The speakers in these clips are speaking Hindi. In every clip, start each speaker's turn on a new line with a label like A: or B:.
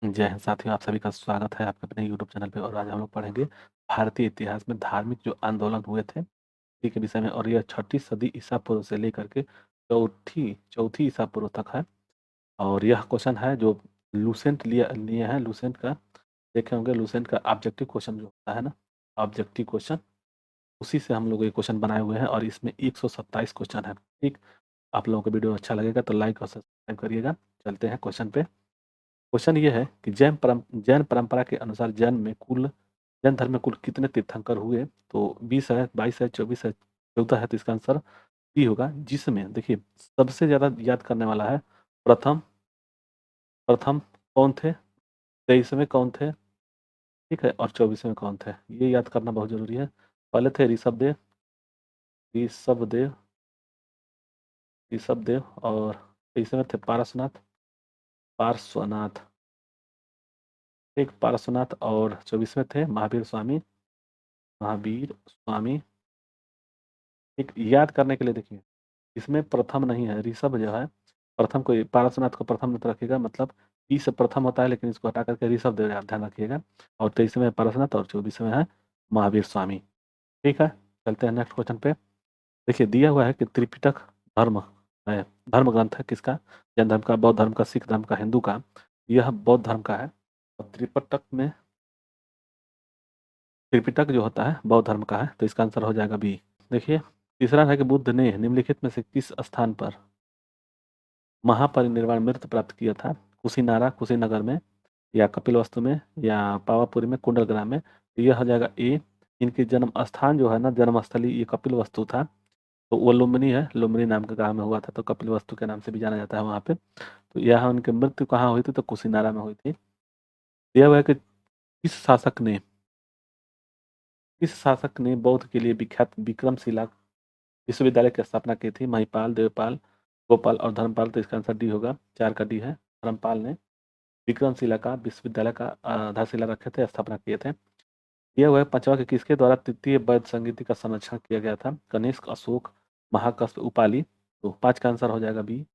A: जय हिंद साथियों, आप सभी का स्वागत है आपके अपने यूट्यूब चैनल पे। और आज हम लोग पढ़ेंगे भारतीय इतिहास में धार्मिक जो आंदोलन हुए थे इसी के विषय में। और यह 6ठी सदी ईसा पूर्व से लेकर के चौथी चौथी ईसा पूर्व तक है। और यह क्वेश्चन है जो लूसेंट लिए हैं। लूसेंट का देखे होंगे, लूसेंट का ऑब्जेक्टिव क्वेश्चन जो होता है ना, ऑब्जेक्टिव क्वेश्चन, उसी से हम लोग ये क्वेश्चन बनाए हुए हैं। और इसमें 127 क्वेश्चन है। ठीक, आप लोगों को वीडियो अच्छा लगेगा तो लाइक और सब्सक्राइब करिएगा। चलते हैं क्वेश्चन पे। क्वेश्चन ये है कि जैन परंपरा के अनुसार जैन धर्म में कुल कितने तीर्थंकर हुए? तो 20 है, 22 है, 24 है, 14 है। तो इसका आंसर बी होगा। जिसमें देखिए सबसे ज्यादा याद करने वाला है प्रथम प्रथम कौन थे, 23 में कौन थे, ठीक है, और 24 में कौन थे, ये याद करना बहुत जरूरी है। पहले थे ऋषभदेव ऋषभदेव। और 23 में थे पार्श्वनाथ, ठीक, पार्श्वनाथ। और 24 में थे महावीर स्वामी। एक याद करने के लिए देखिए, इसमें प्रथम नहीं है, ऋषभ जो है प्रथम को, पार्श्वनाथ को प्रथम मत रखिएगा, मतलब ई से प्रथम होता है, लेकिन इसको हटा करके ऋषभ देव आप ध्यान रखिएगा। और 23 में पार्श्वनाथ और 24 में है महावीर स्वामी। ठीक है, चलते हैं नेक्स्ट क्वेश्चन पे। देखिए दिया हुआ है कि त्रिपिटक धर्म है, धर्म ग्रंथ है किसका? जैन धर्म का, बौद्ध धर्म का, सिख धर्म का, हिंदू का। यह बौद्ध धर्म का है। और त्रिपिटक जो होता है बौद्ध धर्म का है। तो इसका आंसर हो जाएगा बी। देखिए तीसरा है कि बुद्ध ने निम्नलिखित में से किस स्थान पर महापरिनिर्वाण मृत प्राप्त किया था? कुशीनगर में, या कपिलवस्तु में, या पावापुरी में, कुंडलग्राम में। तो यह हो जाएगा ए। इनके जन्म स्थान जो है ना, जन्मस्थली, ये कपिलवस्तु था। तो वो लुम्बिनी है, लुम्बिनी नाम के गांव में हुआ था, तो कपिलवस्तु के नाम से भी जाना जाता है वहाँ पे। तो यह उनकी मृत्यु कहाँ हुई थी? तो कुशीनारा में हुई थी। दिया हुआ है कि किस शासक ने बौद्ध के लिए विख्यात विक्रमशिला विश्वविद्यालय की स्थापना की थी? महिपाल, देवपाल, गोपाल और धर्मपाल। तो इसका आंसर डी होगा, 4 का डी है। धर्मपाल ने विक्रमशिला का विश्वविद्यालय का आधारशिला रखे थे, स्थापना किए थे। यह हुआ है पांचवा कि किसके द्वारा तृतीय वैद्य संगीति का संरक्षण किया गया था? कनिष्क, अशोक, महाकश्यप, उपाली। तो 5 का आंसर हो जाएगा बी,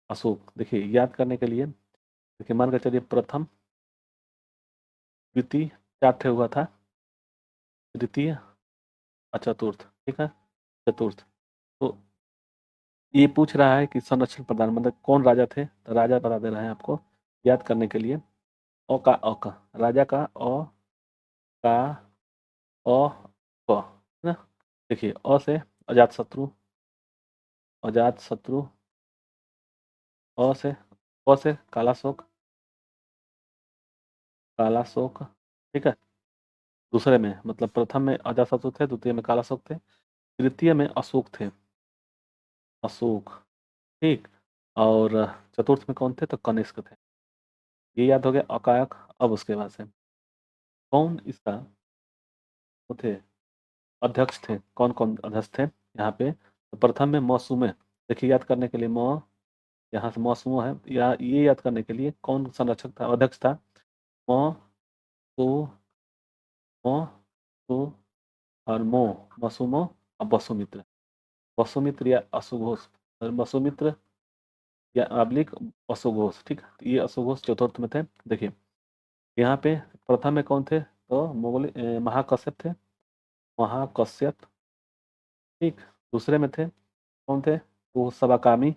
A: अशोक। देखिए याद करने के लिए देखिए, मान कर चलिए प्रथम, द्वितीय, 4 ठे हुआ था, तृतीय और चतुर्थ, ठीक है, चतुर्थ। तो ये पूछ रहा है कि संरक्षण प्रदान मतलब कौन राजा थे? तो राजा बता दे रहे हैं आपको याद करने के लिए। अ का राजा का का अ क, है ना। देखिए से अजात शत्रु, अजात शत्रु। अ से क से कालाशोक, ठीक है। दूसरे में मतलब प्रथम में अजातशत्रु थे, द्वितीय में कालाशोक थे, तृतीय में अशोक थे, अशोक, ठीक। और चतुर्थ में कौन थे? तो कनिष्क थे। ये याद हो गया अकायक। अब उसके बाद से कौन इसका वो थे, अध्यक्ष थे? कौन कौन अध्यक्ष थे यहाँ पे? तो प्रथम में मौसुमे। देखिए याद करने के लिए यहाँ से मौसुमो है, या ये याद करने के लिए कौन संरक्षक था, अध्यक्ष था? मौ सु मौ सु और मौसुमो और वसुमित्र। वसुमित्र या अशुघोष, वसुमित्र या अब्लिक अशुघोष, ठीक। ये अशुघोष चतुर्थ में थे। देखिए यहाँ पे प्रथम में कौन थे? तो महाकश्यप थे, महाकश्यप, ठीक। दूसरे में थे कौन थे? वो सबाकामी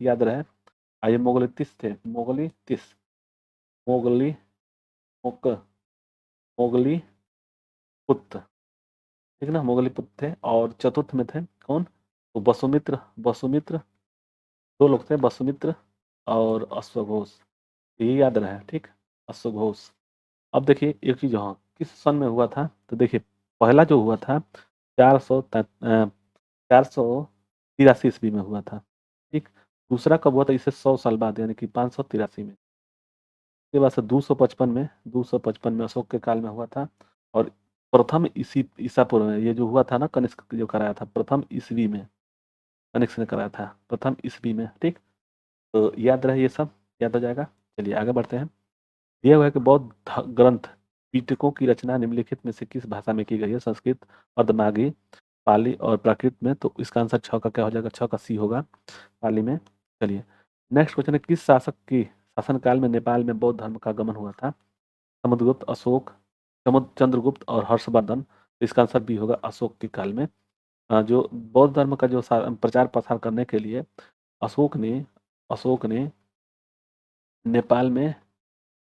A: याद रहे। आइए मोगलितिस थे, मोगली मोक मोगली पुत्र, ठीक ना, मोगली पुत्र थे। और चतुर्थ में थे कौन? तो वसुमित्र, 2 लोग थे, वसुमित्र और अश्वघोष। ये याद रहे, ठीक, अश्वघोष। अब देखिए एक चीज, हाँ, किस सन में हुआ था? तो देखिए पहला जो हुआ था 483 ईस्वी में हुआ था, ठीक। दूसरा कब हुआ था? इससे 100 साल बाद, यानी कि 583 में। इसके बाद से 255 में अशोक के काल में हुआ था। और प्रथम ईसा पूर्व में ये जो हुआ था ना, कनिष्क जो कराया था प्रथम ईस्वी में, कनिष्क ने कराया था प्रथम ईस्वी में, ठीक। तो याद रहे, ये सब याद हो जाएगा। चलिए आगे बढ़ते हैं। दिया हुआ है कि बौद्ध ग्रंथ पिटकों की रचना निम्नलिखित में से किस भाषा में की गई है? संस्कृत, अर्धमागधी, पाली और प्राकृत में। तो इसका आंसर 6 का क्या हो जाएगा? 6 का सी होगा, पाली में। चलिए नेक्स्ट क्वेश्चन है, किस शासनकाल में नेपाल में बौद्ध धर्म का आगमन हुआ था? समुद्रगुप्त, अशोक, चंद्रगुप्त और हर्षवर्धन। तो इसका आंसर बी होगा, अशोक के काल में। जो बौद्ध धर्म का जो प्रचार प्रसार करने के लिए अशोक ने नेपाल में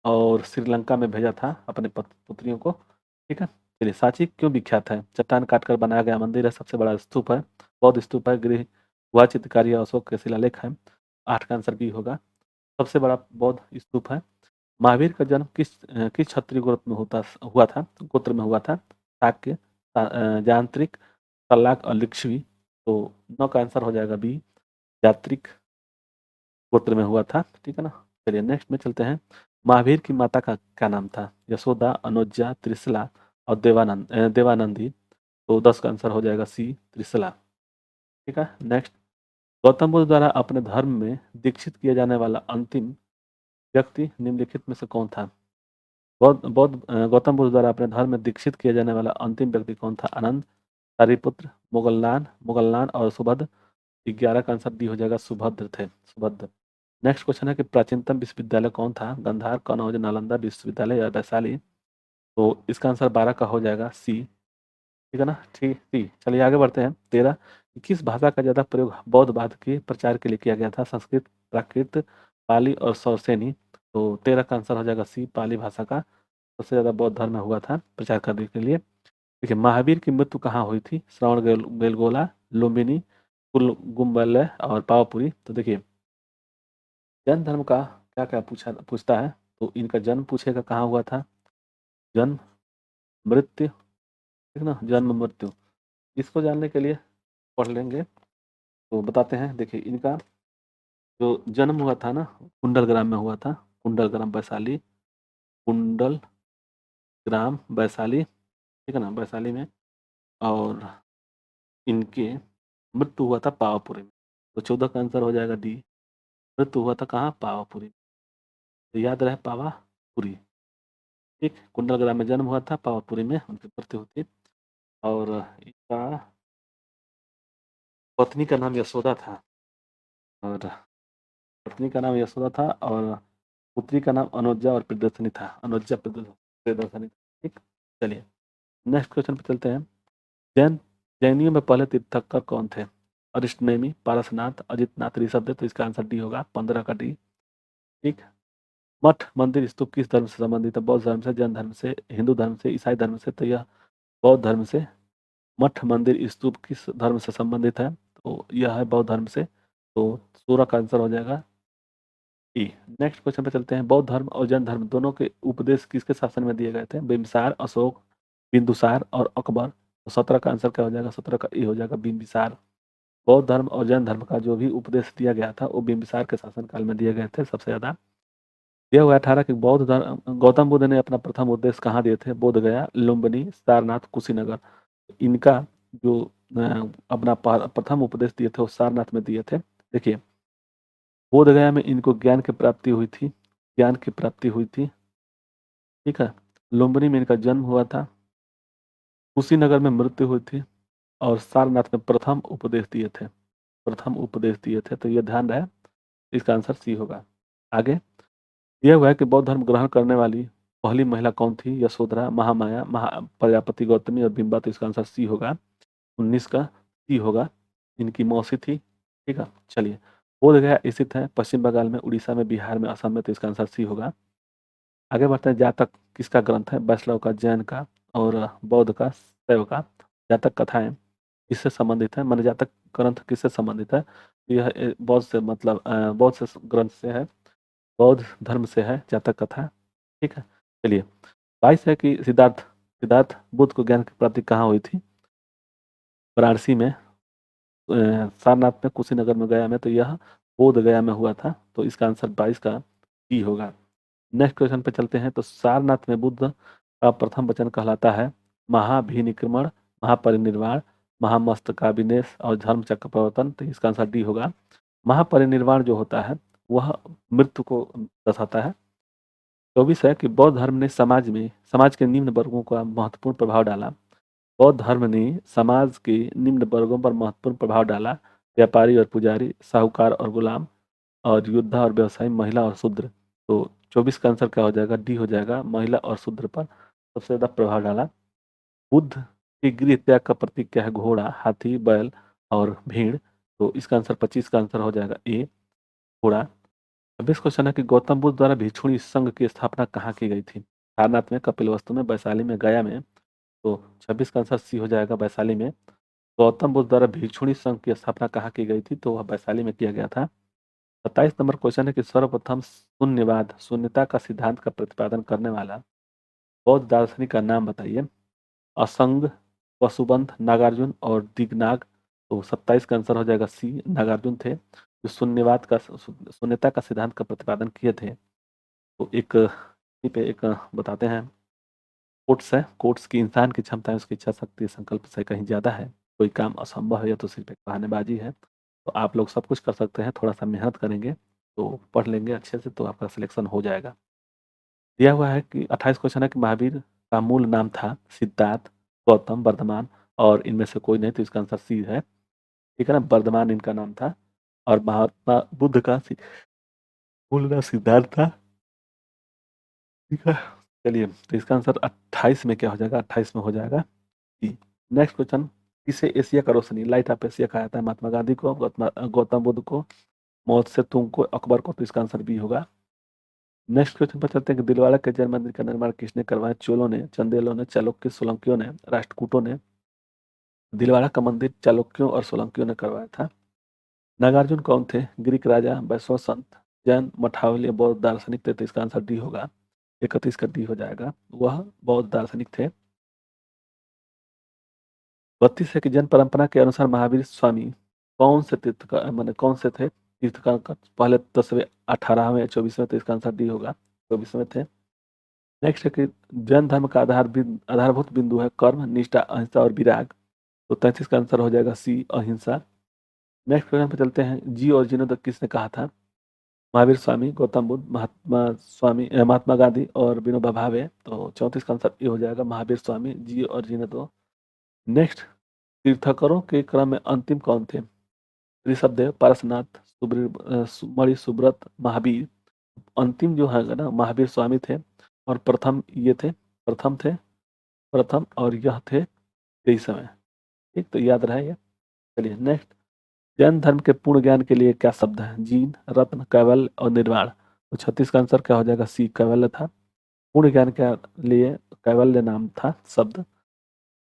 A: और श्रीलंका में भेजा था अपने पुत्रियों को। ठीक है, चलिए, सांची क्यों विख्यात है? चट्टान काटकर बनाया गया मंदिर है, सबसे बड़ा स्तूप है, बौद्ध स्तूप है, गृह गुहा चित्रकारी अशोक के शिलालेख है। 8 का आंसर बी होगा, सबसे बड़ा बौद्ध स्तूप है। महावीर का जन्म किस क्षत्रिय गोत्र में हुआ था? शाक्य, यांत्रिक, शल्यक और लिच्छवी। तो 9 का आंसर हो जाएगा बी, यात्रिक गोत्र में हुआ था। ठीक है ना। चलिए नेक्स्ट में चलते हैं। महावीर की माता का क्या नाम था? यशोदा, अनुज्जा, त्रिशला और देवानंदी। तो 10 का आंसर हो जाएगा सी, त्रिशला। ठीक है, नेक्स्ट। गौतम बुद्ध द्वारा अपने धर्म में दीक्षित किया जाने वाला अंतिम व्यक्ति निम्नलिखित में से कौन था? गौतम बुद्ध द्वारा अपने धर्म में दीक्षित किया जाने वाला अंतिम व्यक्ति कौन था? आनंद, सारिपुत्र, मुगललान और सुभद्र। 11 का आंसर डी हो जाएगा, सुभद्र थे, सुभद्र। नेक्स्ट क्वेश्चन है कि प्राचीनतम विश्वविद्यालय कौन था? गांधार, कनौज, नालंदा विश्वविद्यालय या वैशाली। तो इसका आंसर 12 का हो जाएगा सी। ठीक है ना, ठीक, सी। चलिए आगे बढ़ते हैं। 13, किस भाषा का ज्यादा प्रयोग बौद्धवाद के प्रचार के लिए किया गया था? संस्कृत, प्राकृत, पाली और सौरसेनी। तो 13 का आंसर हो जाएगा सी, पाली भाषा का सबसे ज्यादा बौद्ध धर्म में हुआ था प्रचार करने के लिए। देखिए, महावीर की मृत्यु कहाँ हुई थी? श्रवण बेलगोला, लुम्बिनी, गुम्बल और पावापुरी। तो देखिए, जैन धर्म का क्या क्या पूछता है, तो इनका जन्म पूछेगा कहाँ हुआ था, जन्म, मृत्यु। ठीक ना, जन्म मृत्यु, इसको जानने के लिए पढ़ लेंगे तो बताते हैं। देखिए, इनका जो जन्म हुआ था ना, कुंडल ग्राम में हुआ था, कुंडल ग्राम वैशाली, कुंडल ग्राम वैशाली। ठीक है ना, वैशाली में। और इनके मृत्यु हुआ था पावापुरी में। तो 14 का आंसर हो जाएगा डी, मृत्यु हुआ था कहाँ? पावापुरी। तो याद रहे, पावापुरी। ठीक, कुंडल ग्राम में जन्म हुआ था, पावापुरी में उनकी मृत्यु हुई थी। और इनका पत्नी का नाम यशोदा था, और पत्नी का नाम यशोदा था, और पुत्री का नाम अनुज्जा और प्रियदर्शनी था, अनुज्जा प्रियदर्शनी। ठीक, चलिए नेक्स्ट क्वेश्चन पे चलते हैं। जैन जैनियों में पहले तीर्थंकर कौन थे? अरिष्टनेमी, पारसनाथ, अजितनाथ, ऋषभदेव। तो इसका आंसर डी होगा, 15 का डी। ठीक, मठ, मंदिर, स्तूप किस धर्म से संबंधित है? बौद्ध धर्म से, जैन धर्म से, हिंदू धर्म से, ईसाई धर्म से। तो यह बौद्ध धर्म से। मठ, मंदिर, स्तूप किस धर्म से संबंधित है? तो यह है बौद्ध धर्म से। तो 16 का आंसर हो जाएगा ई। नेक्स्ट क्वेश्चन पे चलते हैं। बौद्ध धर्म और जैन धर्म दोनों के उपदेश किसके शासन में दिए गए थे? बिंबिसार, अशोक, बिंदुसार और अकबर। तो 17 का आंसर क्या हो जाएगा? 17 का ई हो जाएगा, बिंबिसार। बौद्ध धर्म और जैन धर्म का जो भी उपदेश दिया गया था वो बिंबिसार के शासनकाल में दिए गए थे सबसे ज्यादा। दिया हुआ 18 कि बौद्ध धर्म गौतम बुद्ध ने अपना प्रथम उपदेश कहाँ दिए थे? बोध गया, लुम्बिनी, सारनाथ, कुशीनगर। इनका जो अपना प्रथम उपदेश दिए थे वो सारनाथ में दिए थे। देखिए, बोध गया में इनको ज्ञान की प्राप्ति हुई थी, ज्ञान की प्राप्ति हुई थी। ठीक है, लुम्बिनी में इनका जन्म हुआ था, कुशीनगर में मृत्यु हुई थी, और सारनाथ में प्रथम उपदेश दिए थे, प्रथम उपदेश दिए थे। तो ये ध्यान रहे, इसका आंसर सी होगा। आगे यह हुआ है कि बौद्ध धर्म ग्रहण करने वाली पहली महिला कौन थी? यशोधरा, महामाया, प्रजापति गौतमी और बिंबा। तो इसका आंसर सी होगा, 19 का सी होगा, इनकी मौसी थी। ठीक है, चलिए। बोध गया स्थित है पश्चिम बंगाल में, उड़ीसा में, बिहार में, असम में। तो इसका आंसर सी होगा। आगे बढ़ते हैं। जातक किसका ग्रंथ है? वैष्णव का, जैन का और बौद्ध का, शैव का। जातक कथाएं किससे संबंधित है? माने जातक ग्रंथ किससे संबंधित है? यह बौद्ध से, मतलब बौद्ध से ग्रंथ से है, बौद्ध धर्म से है जातक कथा। ठीक है, चलिए। 22 है कि सिद्धार्थ सिद्धार्थ बुद्ध को ज्ञान की प्राप्ति कहाँ हुई थी? वाराणसी में, सारनाथ में, कुशीनगर में, गया में। तो यह बोध गया में हुआ था। तो इसका आंसर 22 का डी होगा। नेक्स्ट क्वेश्चन पे चलते हैं। तो सारनाथ में बुद्ध का प्रथम वचन कहलाता है महाभिनिक्रमण, महापरिनिर्वाण, महामस्तकाभिनेश और धर्म चक्र प्रवर्तन। तो इसका आंसर डी होगा। महापरिनिर्वाण जो होता है वह मृत्यु को दर्शाता है। 24 है कि बौद्ध धर्म ने समाज के निम्न वर्गों का महत्वपूर्ण प्रभाव डाला। बौद्ध धर्म ने समाज के निम्न वर्गों पर महत्वपूर्ण प्रभाव डाला। व्यापारी और पुजारी, साहूकार और गुलाम, और योद्धा और व्यवसायी, महिला और शूद्र। तो 24 का आंसर क्या हो जाएगा, डी हो जाएगा। महिला और शूद्र पर सबसे ज़्यादा प्रभाव डाला। बुद्ध के गृह त्याग का प्रतीक क्या है, घोड़ा, हाथी, बैल और भीड़। तो इसका आंसर 25 का आंसर हो जाएगा ए, घोड़ा। अब इस क्वेश्चन है कि गौतम बुद्ध द्वारा भिक्षुणी संघ की स्थापना कहाँ की गई थी, सारनाथ में, कपिलवस्तु में, वैशाली में, गया में। तो 26 का आंसर सी हो जाएगा, वैशाली में। गौतम बुद्ध द्वारा भिक्षुणी संघ की स्थापना कहाँ की गई थी, तो वह वैशाली में किया गया था। 27 नंबर क्वेश्चन है कि सर्वप्रथम शून्यवाद, शून्यता का सिद्धांत का प्रतिपादन करने वाला बौद्ध दार्शनिक का नाम बताइए। असंग, वसुबंध, नागार्जुन और दिगनाग। तो 27 का आंसर हो जाएगा सी, नागार्जुन थे जो शून्यवाद का, शून्यता का सिद्धांत का प्रतिपादन किए थे। तो एक इसी पे एक बताते हैं, कोट्स है, कोट्स की इंसान की क्षमता है, उसकी इच्छा शक्ति संकल्प से कहीं ज्यादा है, कोई काम असंभव है या तो सिर्फ एक बहानेबाजी है। तो आप लोग सब कुछ कर सकते हैं, थोड़ा सा मेहनत करेंगे तो पढ़ लेंगे अच्छे से तो आपका सिलेक्शन हो जाएगा। दिया हुआ है कि 28 क्वेश्चन है कि महावीर का मूल नाम था सिद्धार्थ, गौतम, वर्धमान और इनमें से कोई नहीं, तो इसका आंसर सी है। ठीक है ना, वर्धमान इनका नाम था। और महात्मा बुद्ध का मूल नाम सिद्धार्थ था। ठीक है, चलिए, तो इसका आंसर 28 में क्या हो जाएगा, 28 में हो जाएगा सी। नेक्स्ट क्वेश्चन, किसे एशिया का रोशनी, लाइट ऑफ एशिया कहा जाता है, महात्मा गांधी को, गौतम बुद्ध को, मौत से तुम को, अकबर को। तो इसका आंसर बी होगा। नेक्स्ट क्वेश्चन पर चलते हैं कि दिलवाड़ा के जैन मंदिर का निर्माण किसने करवाया, चोलों ने, चंदेलों ने, चालुक्य, सोलंकियों ने, राष्ट्रकूटों ने। दिलवाड़ा का मंदिर चालुक्यों और सोलंकियों ने करवाया था। नागार्जुन कौन थे, ग्रीक राजा, वैष्णव संत, जैन, मठावली, बौद्ध दार्शनिक थे। तो इसका आंसर डी होगा, 31 का डी हो जाएगा, वह बौद्ध दार्शनिक थे। 32 है कि जैन परंपरा के अनुसार महावीर स्वामी कौन से तीर्थकर, मैंने कौन से थे तीर्थकर पहले 10वें, 18वें, 24वें। तो इसका आंसर डी होगा, 24वें थे। नेक्स्ट है कि जैन धर्म का आधारभूत बिंदु है कर्म, निष्ठा, अहिंसा और विराग। तो 33 का आंसर हो जाएगा सी, अहिंसा। नेक्स्ट क्वेश्चन पे चलते हैं, जी और जीनोद किसने कहा था, महावीर स्वामी, गौतम बुद्ध, महात्मा गांधी और विनोबा भावे। तो 34 का आंसर ये हो जाएगा, महावीर स्वामी, जी और जीनोद। नेक्स्ट, तीर्थंकरों के क्रम में अंतिम कौन थे, ऋषभदेव, पारसनाथ, मणि, सुब्रत, महावीर। अंतिम जो है ना, महावीर स्वामी थे। और प्रथम ये थे, प्रथम थे, प्रथम और यह थे 23वें। ठीक, तो याद रहे ये। चलिए नेक्स्ट, जैन धर्म के पूर्ण ज्ञान के लिए क्या शब्द है, जीन, रत्न, कैवल्य और निर्वाण। तो 36 का आंसर क्या हो जाएगा, सी, कैवल्य था। पूर्ण ज्ञान के लिए कैवल्य नाम था शब्द।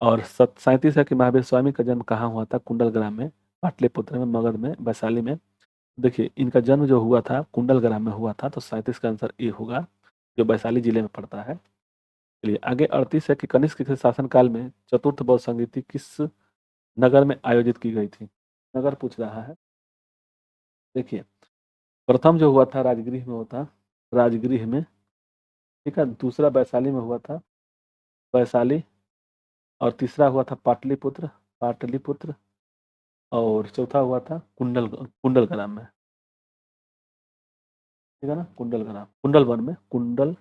A: और 37 है कि महावीर स्वामी का जन्म कहाँ हुआ था, कुंडल ग्राम में, पाटलिपुत्र में, मगध में, वैशाली में। देखिए इनका जन्म जो हुआ था कुंडल ग्राम में हुआ था। तो 37 का आंसर ए होगा, जो वैशाली जिले में पड़ता है। चलिए आगे, 38 है कि कनिष्क के शासनकाल में चतुर्थ बौद्ध संगीति किस नगर में आयोजित की गई थी, नगर पूछ रहा है। देखिए, प्रथम जो हुआ था राजगृह में हुआ था, राजगृह में। ठीक है, दूसरा वैशाली में हुआ था, वैशाली। और तीसरा हुआ था पाटलिपुत्र, पाटलिपुत्र। और चौथा हुआ था कुंडल ग्राम में। ठीक है ना, कुंडल ग्राम, कुंडल वन में, कुंडल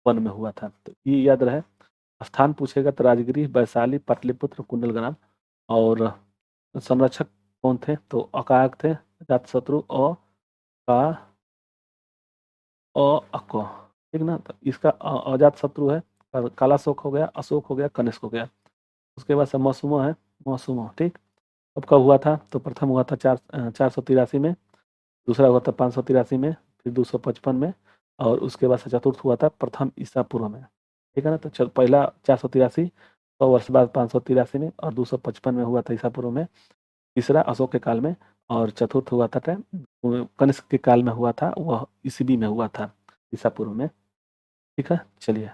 A: वन में हुआ था। तो ये याद रहे, स्थान पूछेगा तो राजगृह, वैशाली, पाटलिपुत्र, कुंडल ग्राम। और संरक्षक कौन थे, तो अकाक थे, अजातशत्रु, का अको। ठीक ना, तो इसका अजात शत्रु है, कालाशोक हो गया, अशोक हो गया, कनिष्क हो गया। उसके बाद से मौसुमो है, मौसुमो। ठीक, अब कब हुआ था, तो प्रथम हुआ था 483 में, दूसरा हुआ था 583 में, फिर 255 में। और उसके बाद से चतुर्थ हुआ था प्रथम ईसा पूर्व में। ठीक है ना, तो पहला 483, 100 वर्ष बाद 583 में, और 255 में हुआ था ईसा पूर्व में। तीसरा अशोक के काल में। और चतुर्थ हुआ था कनिष्क के काल में हुआ था, वह ईसवी में हुआ था, ईसा पूर्व में। ठीक है, चलिए,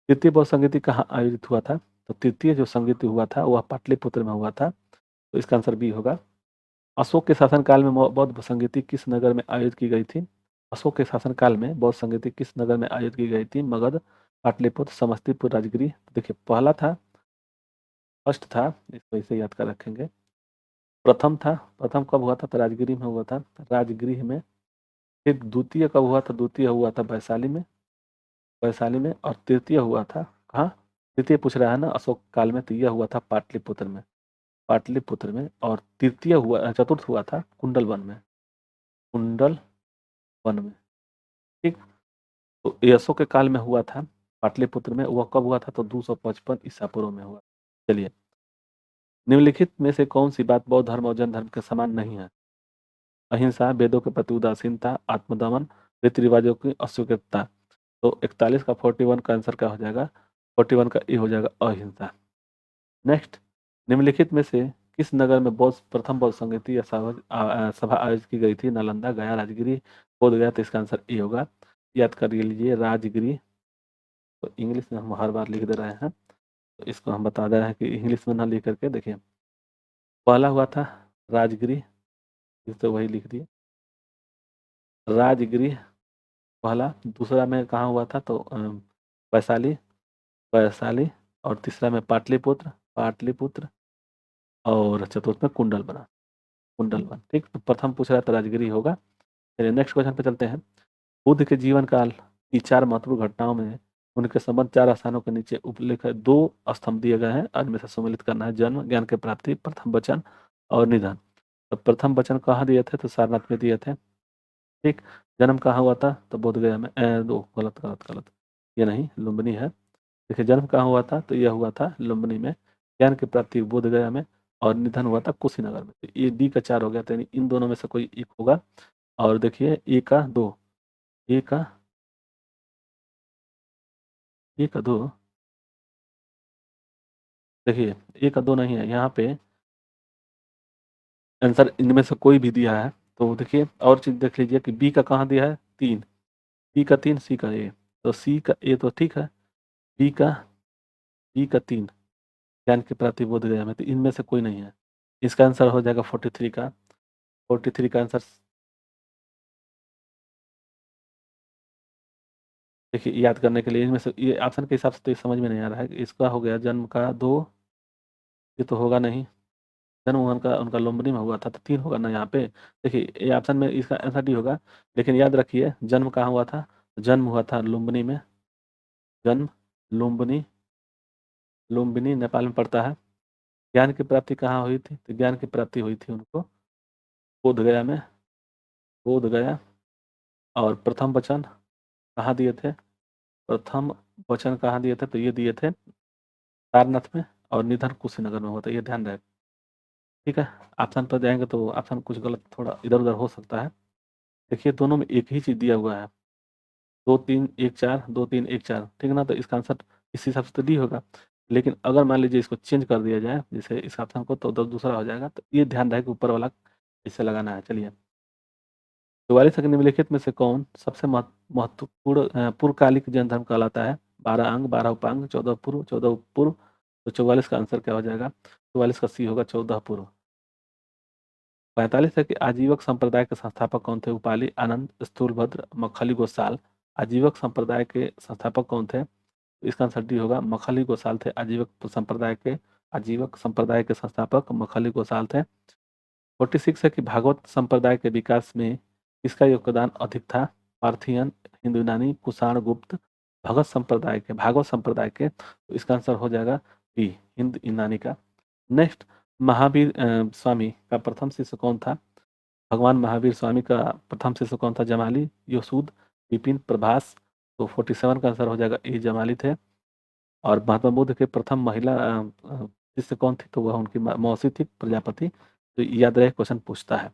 A: तृतीय बौद्ध संगीति कहाँ आयोजित हुआ था, तो तृतीय जो संगीत हुआ था वह पाटलिपुत्र में हुआ था। तो इसका आंसर बी होगा। अशोक के शासनकाल में बौद्ध संगीति किस नगर में आयोजित की गई थी, अशोक के शासनकाल में बौद्ध संगीति किस नगर में आयोजित की गई थी, मगध, पाटलिपुत्र, समस्तीपुर, राजगीर। देखिए पहला था, फर्स्ट था, इसको इसे याद कर रखेंगे। प्रथम था, प्रथम कब हुआ था, तो राजगिरी में हुआ था, राजगृह में। फिर द्वितीय कब हुआ था, द्वितीय हुआ था वैशाली में, वैशाली में। और तृतीय हुआ था कहाँ, तृतीय पूछ रहा है ना अशोक काल में, तो यह हुआ था पाटलिपुत्र में, पाटलिपुत्र में। और तृतीय हुआ, चतुर्थ हुआ था कुंडल वन में, कुंडल वन में। ठीक, तो ये अशोक के काल में हुआ था पाटलिपुत्र में। वह कब हुआ था? तो 255 ईसा पूर्व में हुआ। चलिए, निम्नलिखित में से कौन सी बात बौद्ध धर्म और जैन धर्म के समान नहीं है? अहिंसा, वेदों के प्रति उदासीनता, आत्मदमन, रीति रिवाजों की अस्वीकृतता। तो 41 का 41 का आंसर क्या हो जाएगा? 41 का ए हो जाएगा अहिंसा। नेक्स्ट, निम्नलिखित में से किस नगर में प्रथम बौद्ध संगीति या सभा आयोजित की गई थी? नालंदा, गया, राजगिरी, बोध गया। तो इसका आंसर ए होगा। याद कर लीजिए, राजगिरी। तो इंग्लिश में हम हर बार लिख दे रहे हैं, तो इसको हम बता दे रहे हैं कि इंग्लिश में ना लिख करके देखिए। पहला हुआ था राजगिरी, इस तो वही लिख दिए, राजगिरी पहला। दूसरा में कहाँ हुआ था? तो वैशाली, वैशाली। और तीसरा में पाटलिपुत्र, पाटलिपुत्र। और चतुर्थ में कुंडल बना, कुंडल बना। ठीक, तो प्रथम पूछ रहा था राजगिरी होगा। चलिए नेक्स्ट क्वेश्चन पे चलते हैं। बुद्ध के जीवन काल की 4 महत्वपूर्ण घटनाओं में उनके संबंध 4 स्थानों के नीचे उपलेख है। 2 स्तंभ दिए गए हैं, इनमें से सम्मिलित करना है। जन्म, ज्ञान की प्राप्ति, प्रथम वचन और निधन। तो प्रथम वचन कहाँ दिए थे? तो सारनाथ में दिए थे। ठीक, जन्म कहाँ हुआ था? तो बोध गया में। दो, गलत गलत गलत, ये नहीं, लुम्बिनी है। देखिए, जन्म कहाँ हुआ था? तो यह हुआ था लुम्बिनी में। ज्ञान की प्राप्ति बोध गया में। और निधन हुआ था कुशीनगर में। तो ये डी का 4 हो गया, तो यानी इन दोनों में से कोई एक होगा। और देखिए, ए का 2, ए का 2, देखिए ए का 2 नहीं है यहाँ पे। आंसर इनमें से कोई भी दिया है। तो देखिए, और चीज देख लीजिए कि बी का कहाँ दिया है? 3, बी का 3, सी का ए। तो सी का ए तो ठीक है, बी का, 3 ज्ञान की प्राप्ति बोध गया में। तो इनमें से कोई नहीं है। इसका आंसर हो जाएगा 43 का, 43 का आंसर। देखिए, याद करने के लिए इनमें से ये ऑप्शन के हिसाब से तो ये समझ में नहीं आ रहा है। इसका हो गया जन्म का 2, ये तो होगा नहीं। जन्म उनका लुम्बिनी में हुआ था, तो 3 होगा ना यहाँ पे। देखिए, ये ऑप्शन में इसका आंसर डी होगा। लेकिन याद रखिए, जन्म कहाँ हुआ था? जन्म हुआ था लुम्बिनी में। जन्म लुम्बिनी, लुम्बिनी नेपाल में पड़ता है। ज्ञान की प्राप्ति कहाँ हुई थी? तो ज्ञान की प्राप्ति हुई थी उनको बोध गया में, बोध गया। और प्रथम वचन कहाँ दिए थे? प्रथम वचन कहाँ दिए थे? तो ये दिए थे सारनाथ में। और निधन कुशीनगर में हुआ था, ये ध्यान रहे। ठीक है, ऑप्शन पर जाएंगे तो ऑप्शन कुछ गलत, थोड़ा इधर उधर हो सकता है। देखिए, दोनों में एक ही चीज दिया हुआ है, 2 3 1 4, 2 3 1 4। ठीक है ना? तो इसका आंसर इस हिसाब से तो डी होगा। लेकिन अगर मान लीजिए इसको चेंज कर दिया जाए, जैसे इस ऑप्शन को, तो दूसरा हो जाएगा। तो ये ध्यान रहे कि ऊपर वाला इसे लगाना है। चलिए, 44 निम्नलिखित में से कौन सबसे महत्वपूर्ण पूर्वकालिक जैन धर्म कहलाता है? 12 अंग, 12 उपांग, 14 पूर्व, 14 पूर्व। तो 44 का आंसर क्या हो जाएगा? 44 का सी होगा, 14 पूर्व। 45 है कि आजीवक संप्रदाय के संस्थापक कौन थे? उपाली, आनंद, स्थूलभद्र, मखली गोसाल। आजीवक संप्रदाय के संस्थापक कौन थे? इसका आंसर डी होगा, मखली गोसाल थे आजीवक संप्रदाय के संस्थापक मखली गोसाल थे। 46 है कि भागवत संप्रदाय के विकास में किसका योगदान अधिक था? पार्थियन, हिंदू यूनानी, कुषाण गुप्त। भागवत संप्रदाय के। तो इसका आंसर हो जाएगा बी, हिंद यूनानी का। नेक्स्ट, महावीर स्वामी का प्रथम शिष्य कौन था? भगवान महावीर स्वामी का प्रथम शिष्य कौन था? जमाली, योसूद, विपिन, प्रभास। तो 47 का आंसर हो जाएगा ए, जमाली थे। और महात्मा बुद्ध के प्रथम महिला शिष्य कौन थी? तो वह उनकी मौसी थी, प्रजापति। तो याद रहे, क्वेश्चन पूछता है।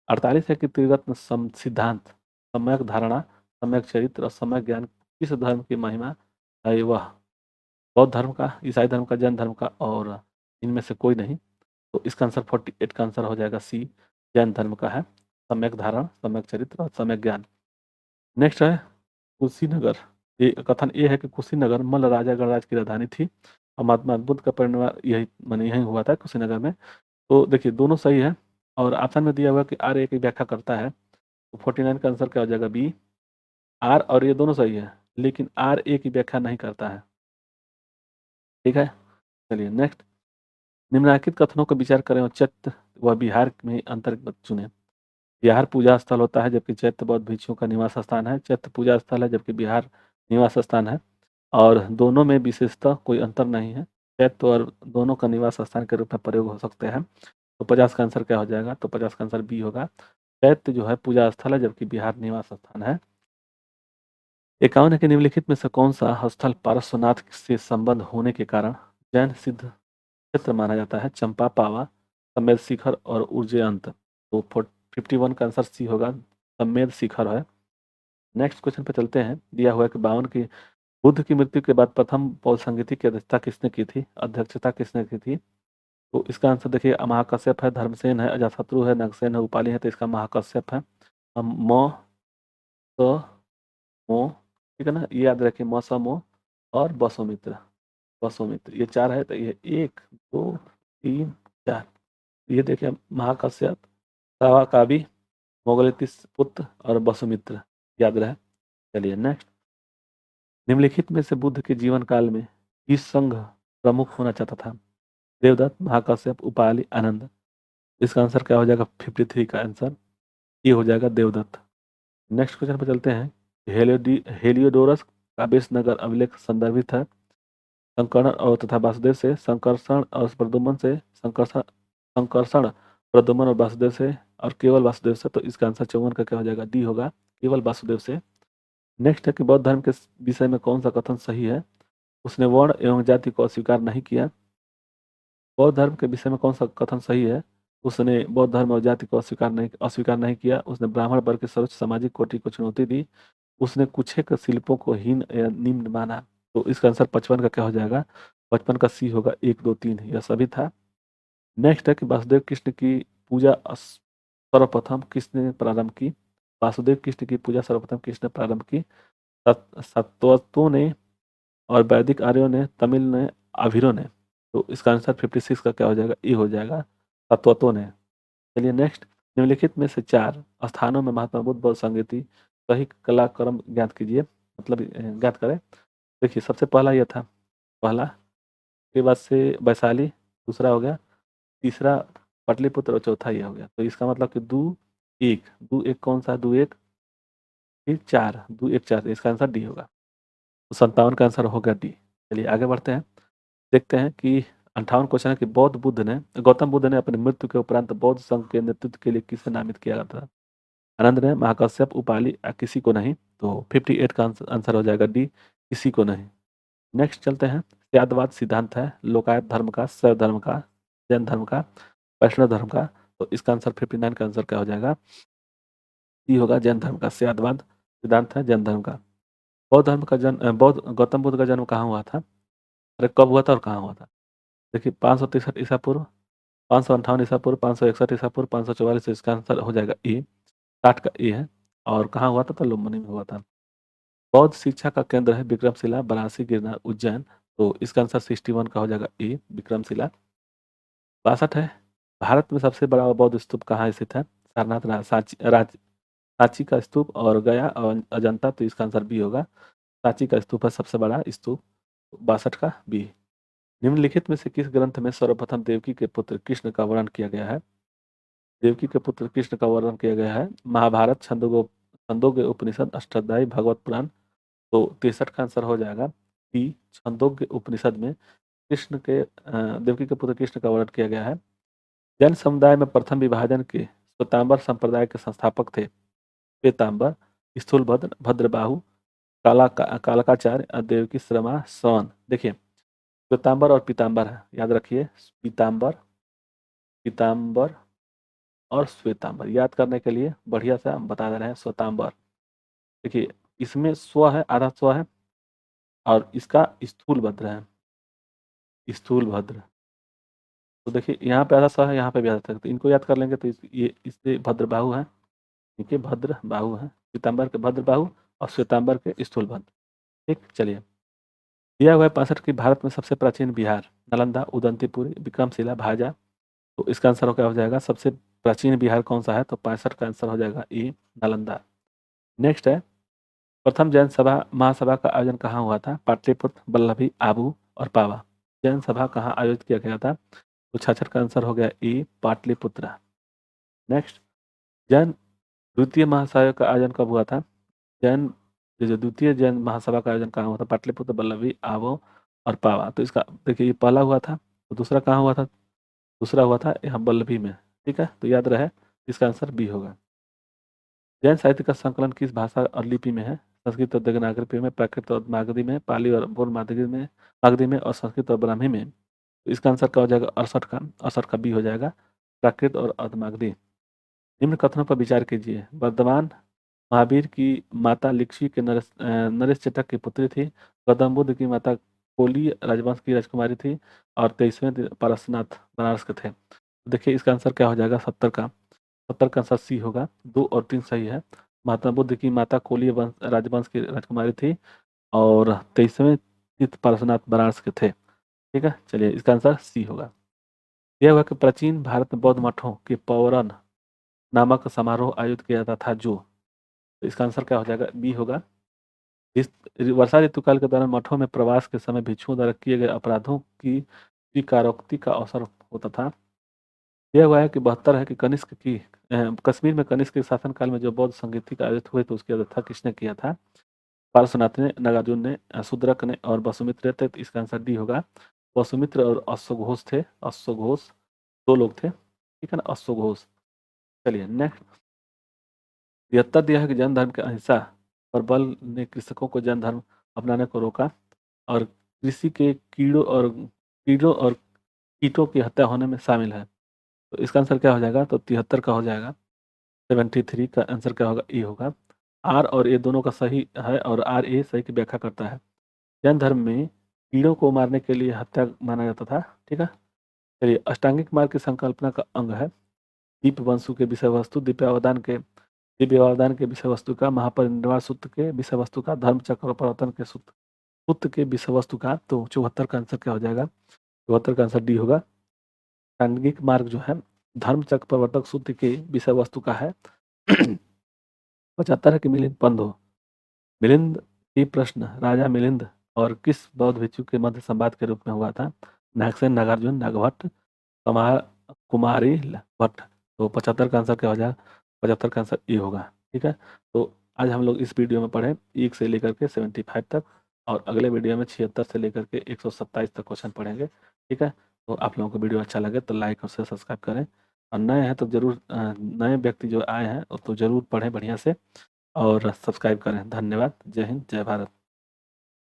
A: 48 है कि त्रिरत्न सिद्धांत, सम्यक धारणा, सम्यक चरित्र और सम्यक ज्ञान किस धर्म की महिमा है? वह बौद्ध धर्म का, ईसाई धर्म का, जैन धर्म का, और इनमें से कोई नहीं। तो इसका आंसर 48 का आंसर हो जाएगा सी, जैन धर्म का है। सम्यक धारणा, सम्यक चरित्र और सम्यक ज्ञान। नेक्स्ट है कुशीनगर। ये कथन ये है कि कुशीनगर मल्ल राजा गणराज की राजधानी थी और महात्मा बुद्ध का परिनिर्वाण यही माने यही हुआ था कुशीनगर में। तो देखिए, दोनों सही है। और ऑप्शन में दिया हुआ कि आर ए की व्याख्या करता है। तो 49 का आंसर क्या हो जाएगा? B, R. और ये दोनों सही है, लेकिन आर ए की व्याख्या नहीं करता है। ठीक है, चलिए नेक्स्ट। निम्नलिखित कथनों का विचार करें और चैत्य व बिहार में अंतर्गत चुने। बिहार पूजा स्थल होता है, जबकि चैत्य बौद्ध भिक्षुओं का निवास स्थान है। चैत्य पूजा स्थल है, जबकि बिहार निवास स्थान है। और दोनों में विशेषता कोई अंतर नहीं है। चैत्य और दोनों का निवास स्थान के रूप में प्रयोग हो सकते हैं। तो 50 का आंसर क्या हो जाएगा? तो 50 का आंसर बी होगा। चैत्य जो है पूजा स्थल है, जबकि बिहार निवास स्थान है। 51 के निम्नलिखित में से कौन सा स्थल पार्श्वनाथ से संबंध होने के कारण जैन सिद्ध क्षेत्र माना जाता है? चंपा, पावा, समेत शिखर और उज्जयंत। तो 51 का आंसर सी होगा, समेत शिखर है। नेक्स्ट क्वेश्चन पे चलते हैं। दिया हुआ है कि 52 की बुद्ध की मृत्यु के बाद प्रथम पौल संगीति की अध्यक्षता किसने की थी? अध्यक्षता किसने की थी? तो इसका आंसर देखिए, महाकश्यप है, धर्मसेन है, अजातशत्रु है, नगसेन है, उपाली है। तो इसका महाकश्यप है। हम म, स, मो, ठीक है ना, ये याद रखिए, म, स, मो और वसुमित्र। वसुमित्र ये चार है। तो ये 1 2 3 4। ये देखिए, महाकश्यप, सावाकाबी, मोगलितिस पुत्र और वसुमित्र, याद रहे। चलिए नेक्स्ट। निम्नलिखित में से बुद्ध के जीवन काल में किस संघ प्रमुख होना चाहता था? देवदत्त, महाकश्यप, उपाली, आनंद। इसका आंसर क्या हो जाएगा? 53 का आंसर ये हो जाएगा, देवदत्त। नेक्स्ट क्वेश्चन पर चलते हैं। हेलियोडोरस का नगर अभिलेख संदर्भित है संकर्ण और तथा वासुदेव से, संकर्षण और प्रद्युम्न से, संकर्षण संकर्षण प्रद्युम्न और वासुदेव से, और केवल वासुदेव से। तो इसका आंसर 54 का क्या हो जाएगा? डी होगा, केवल वासुदेव से। नेक्स्ट है कि बौद्ध धर्म के विषय में कौन सा कथन सही है? उसने वर्ण एवं जाति को अस्वीकार नहीं किया। बौद्ध धर्म के विषय में कौन सा कथन सही है? उसने बौद्ध धर्म और जाति को अस्वीकार नहीं किया। उसने ब्राह्मण वर्ग के सर्वोच्च सामाजिक कोटि को चुनौती दी। उसने कुछेक शिल्पों को हीन या निम्न माना। तो इसका आंसर 55 का क्या हो जाएगा? 55 का सी होगा, 1 2 3 यह सभी था। नेक्स्ट है कि वासुदेव कृष्ण की पूजा सर्वप्रथम किसने प्रारंभ की? वासुदेव कृष्ण की पूजा सर्वप्रथम किसने प्रारंभ की? सातवतों ने, और वैदिक आर्यों ने, तमिल ने, आभीरों ने। तो इसका आंसर 56 का क्या हो जाएगा? ए हो जाएगा, सातवतों ने। चलिए नेक्स्ट। निम्नलिखित में से 4 स्थानों में महात्मा बुद्ध बौद्ध संगीति सही कला क्रम ज्ञात कीजिए, मतलब ज्ञात करें। देखिए, सबसे पहला यह था, पहला के बाद से वैशाली, दूसरा हो गया, तीसरा पाटलिपुत्र और चौथा यह हो गया। तो इसका मतलब कि दू एक कौन सा? दू एक, फिर 4, दू एक 4। इसका आंसर डी होगा। तो 57 का आंसर होगा डी। चलिए आगे बढ़ते हैं। देखते हैं कि 58 क्वेश्चन है कि गौतम बुद्ध ने अपनी मृत्यु के उपरांत बौद्ध संघ के नेतृत्व के लिए किसे नामित किया था? आनंद ने, महाकश्यप, उपाली या किसी को नहीं। तो 58 का आंसर हो जाएगा डी, किसी को नहीं। नेक्स्ट चलते हैं। त्यागवाद सिद्धांत है लोकायत धर्म का, शैव धर्म का, जैन धर्म का, वैष्णव धर्म का। तो इसका आंसर 59 का आंसर क्या हो जाएगा? डी होगा, जैन धर्म का। त्यागवाद सिद्धांत है जैन धर्म का। गौतम बुद्ध का जन्म कहाँ हुआ था? अरे कब हुआ था और कहाँ हुआ था? देखिए, 563 ईसा पूर्व, 558 ईसा पूर्व, 561 ईसा पूर्व, 544। इसका आंसर हो जाएगा ए, 60 का ए है। और कहाँ हुआ था? तो लुम्बिनी में हुआ था। बौद्ध शिक्षा का केंद्र है विक्रमशिला, बनारसी, गिरनार, उज्जैन। तो इसका आंसर 61 का हो जाएगा ए, विक्रमशिला। 62 है। भारत में सबसे बड़ा बौद्ध स्तूप कहाँ स्थित है? सारनाथ, सांची का स्तूप, और गया और अजंता। तो इसका आंसर बी होगा, सांची का स्तूप है सबसे बड़ा स्तूप। 62 का बी। निम्नलिखित में से किस ग्रंथ में सर्वप्रथम देवकी के पुत्र कृष्ण का वर्णन किया गया है? देवकी के पुत्र कृष्ण का वर्णन किया गया है महाभारत, छंदोग्य उपनिषद, अष्टाध्यायी, भागवत पुराण। तो 63 का आंसर हो जाएगा कि छंदोग्य उपनिषद में देवकी के पुत्र कृष्ण का वर्णन किया गया है। जैन समुदाय में प्रथम विभाजन के श्वेतांबर संप्रदाय के संस्थापक थे श्वेतांबर, स्थूलभद्र, भद्रबाहु, कालकाचार्य और देवकी श्रमा सवन। देखिए, श्वेतांबर और पीतांबर है, याद रखिए। पीतांबर, पीतांबर और श्वेतांबर याद करने के लिए बढ़िया से हम बता दे रहे हैं। श्वेतांबर, देखिए इसमें स्व है, आधा स्व है, और इसका स्थूल भद्र है, स्थूल भद्र। तो देखिए, यहाँ पे आधा स्व है, यहाँ पे भी आधा स्व है। तो इनको याद कर लेंगे तो ये इससे भद्र बाहु है, ठीक है, भद्र बाहु है। पीतांबर के भद्र बाहु और श्वेतांबर के स्थूल भद्र। ठीक, चलिए। दिया हुआ है 65 की भारत में सबसे प्राचीन बिहार, नालंदा, उदंतीपुर, विक्रमशिला, भाजा। तो इसका आंसर क्या हो जाएगा? सबसे प्राचीन बिहार कौन सा है? तो 65 का आंसर हो जाएगा ए, नालंदा। नेक्स्ट है, प्रथम जैन सभा महासभा का आयोजन कहाँ हुआ था? पाटलिपुत्र, बल्लभी, आबू और पावा। जैन सभा कहाँ आयोजित किया गया था? तो 66 का आंसर हो गया ए, पाटलिपुत्र। नेक्स्ट, जैन द्वितीय महासभा का आयोजन कब हुआ था? जैन जो द्वितीय जैन महासभा का आयोजन कहाँ हुआ था? पाटलिपुत्र, बल्लभी, आबू और पावा। तो इसका देखिए, ये पहला हुआ था, तो दूसरा कहाँ हुआ था? दूसरा हुआ था यहाँ बल्लभी में, ठीक है। तो याद रहे, इसका आंसर बी होगा। जैन साहित्य का संकलन किस भाषा और लिपि में है? संस्कृत और देवनागरी में, प्राकृत और मागधी में, पाली और पूर्व मागधी में और संस्कृत और ब्राह्मी में। तो इसका आंसर क्या हो जाएगा? 68 का बी हो जाएगा, प्राकृत और अर्धमागधी। निम्न कथनों पर विचार कीजिए। वर्धमान महावीर की माता लिच्छवी के नरेश चटक की पुत्री थी। गौतम बुद्ध की माता कोली राजवंश की राजकुमारी थी। और 23वें पारसनाथ बनारस के थे। देखिए इसका आंसर क्या हो जाएगा? 70 का आंसर सी होगा। 2 और 3 सही है। महात्मा बुद्ध की माता कोली राजवंश की राजकुमारी थी और 23वें तीर्थ पारसनाथ बनारस के थे। ठीक है, चलिए इसका आंसर सी होगा। यह हुआ कि प्राचीन भारत में बौद्ध मठों के पौरन नामक समारोह आयोजित किया जाता था जो। तो इसका आंसर क्या हो जाएगा? बी होगा। इस वर्षा ऋतुकाल के दौरान मठों में प्रवास के समय भिक्षुओं द्वारा किए गए अपराधों की स्वीकारोक्ति का अवसर होता था। यह हुआ है कि 72 है कि कनिष्क की कश्मीर में कनिष्क के शासनकाल में जो बौद्ध संगीत आयोजित हुए तो उसकी अध्यक्षता किसने किया था? पार्श्वनाथ ने, नागार्जुन ने, शूद्रक ने और वसुमित्र थे। तो इसका आंसर डी होगा। वसुमित्र और अश्वघोष थे। अश्वघोष 2 लोग थे, ठीक है ना, अश्वघोष। चलिए नेक्स्ट। 73 दिया है कि जैन धर्म के अहिंसा पर बल ने कृषकों को जैन धर्म अपनाने को रोका और कृषि के कीड़ों और कीटों की हत्या होने में शामिल है। तो इसका आंसर क्या हो जाएगा? तो 73 का हो जाएगा। 73 का आंसर क्या होगा? ए होगा। आर और ए दोनों का सही है और आर ए सही की व्याख्या करता है। जैन धर्म में कीड़ों को मारने के लिए हत्या माना जाता था। ठीक है, चलिए अष्टांगिक मार्ग की संकल्पना का अंग है दीप वंशु के विषय वस्तु, दिव्यावधान के विषय वस्तु का, महापरिनिर्वाण सूत्र के विषय वस्तु का, धर्म चक्र प्रवर्तन के सूत्र के विषय वस्तु का। तो 74 का आंसर क्या हो जाएगा? 74 का आंसर डी होगा। अष्टांगिक मार्ग जो है धर्म चक्र प्रवर्तक सूत्र के विषय वस्तु का है। 75 है कि मिलिंद पंध हो। मिलिंद की प्रश्न राजा मिलिंद और किस बौद्ध भिक्षु के मध्य संवाद के रूप में हुआ था? नागसेन, नागार्जुन, नागभट्ट, कुमार कुमारी भट्ट। तो 75 का आंसर क्या हो जाएगा? 75 का आंसर ए होगा। ठीक है, तो आज हम लोग इस वीडियो में पढ़े 1 से लेकर के 75 तक और अगले वीडियो में 76 से लेकर के 127 तक क्वेश्चन पढ़ेंगे। ठीक है, तो आप लोगों को वीडियो अच्छा लगे तो लाइक और शेयर सब्सक्राइब करें और नए हैं तो जरूर नए व्यक्ति जो आए हैं तो जरूर पढ़ें बढ़िया से और सब्सक्राइब करें। धन्यवाद। जय हिंद, जय भारत।